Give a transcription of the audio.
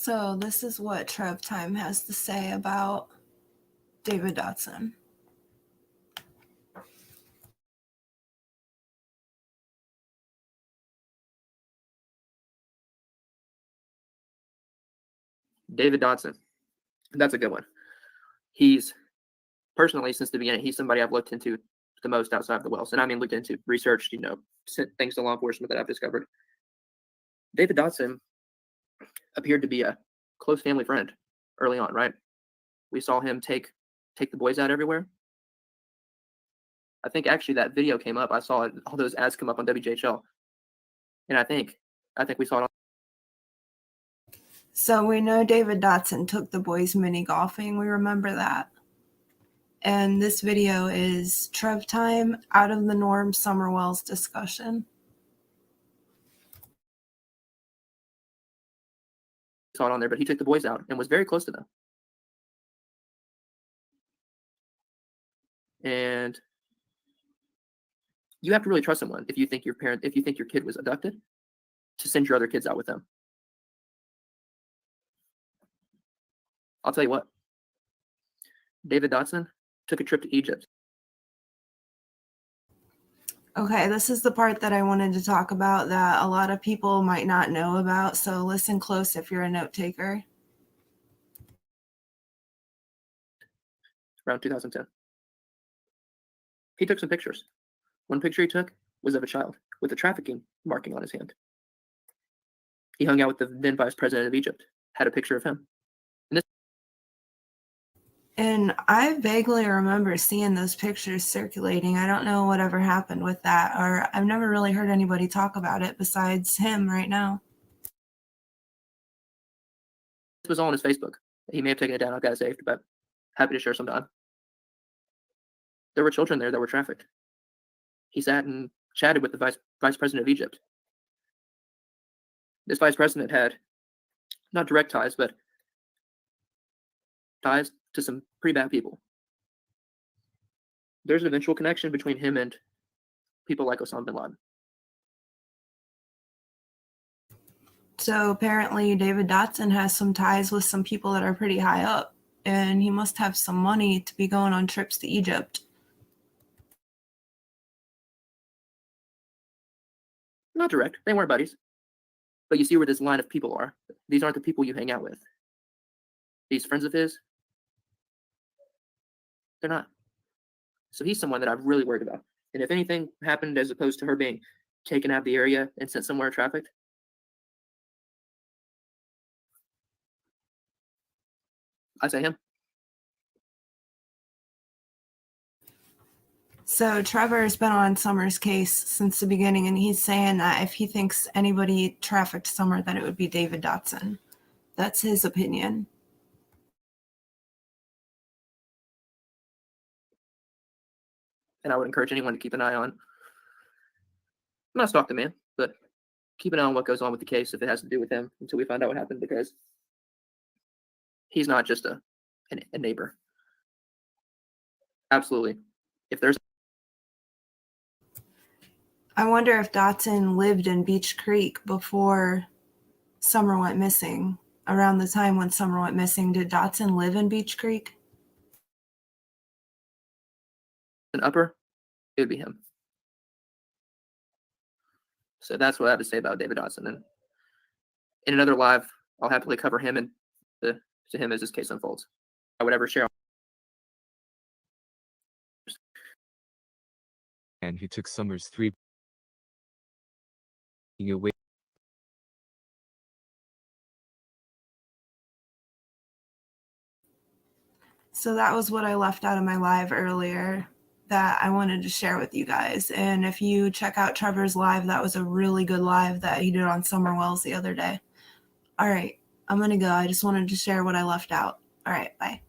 So this is what Trev Time has to say about David Dotson. David Dotson. That's a good one. He's personally, since the beginning, he's somebody I've looked into the most outside of the Wells. And I mean, looked into, researched, sent things to law enforcement that I've discovered. David Dotson appeared to be a close family friend early on, right? We saw him take the boys out everywhere. I think actually that video came up. I saw all those ads come up on WJHL. And I think we saw it on. So we know David Dotson took the boys mini golfing. We remember that. And this video is Trev Time, out of the norm Summer Wells discussion. Saw it on there, but he took the boys out and was very close to them. And you have to really trust someone if you think your kid was abducted, to send your other kids out with them. I'll tell you what, David Dotson took a trip to Egypt. Okay, this is the part that I wanted to talk about that a lot of people might not know about, so listen close if you're a note taker. Around 2010. He took some pictures. One picture he took was of a child with a trafficking marking on his hand. He hung out with the then vice president of Egypt, had a picture of him. And I vaguely remember seeing those pictures circulating. I don't know whatever happened with that, or I've never really heard anybody talk about it besides him right now. This was all on his Facebook. He may have taken it down. I've got it saved, but happy to share sometime. There were children there that were trafficked. He sat and chatted with the vice president of Egypt. This vice president had not direct ties, but ties to some pretty bad people. There's an eventual connection between him and people like Osama bin Laden. So apparently David Dotson has some ties with some people that are pretty high up, and he must have some money to be going on trips to Egypt. Not direct. They weren't buddies. But you see where this line of people are. These aren't the people you hang out with. These friends of his, they're not. So he's someone that I've really worried about. And if anything happened as opposed to her being taken out of the area and sent somewhere trafficked, I say him. So Trevor's been on Summer's case since the beginning, and he's saying that if he thinks anybody trafficked Summer, then it would be David Dotson. That's his opinion. And I would encourage anyone to keep an eye on, not stalk the man, but keep an eye on what goes on with the case if it has to do with him until we find out what happened, because he's not just a neighbor. Absolutely. If there's, I wonder if Dotson lived in Beach Creek before Summer went missing. Around the time when Summer went missing, did Dotson live in Beach Creek? an upper, it would be him. So that's what I have to say about David Dotson. And in another live, I'll happily cover him and to him as this case unfolds. I would ever share. And he took Summer's 3 away. So that was what I left out of my live earlier that I wanted to share with you guys. And if you check out Trevor's live, that was a really good live that he did on Summer Wells the other day. All right, I'm going to go. I just wanted to share what I left out. All right, bye.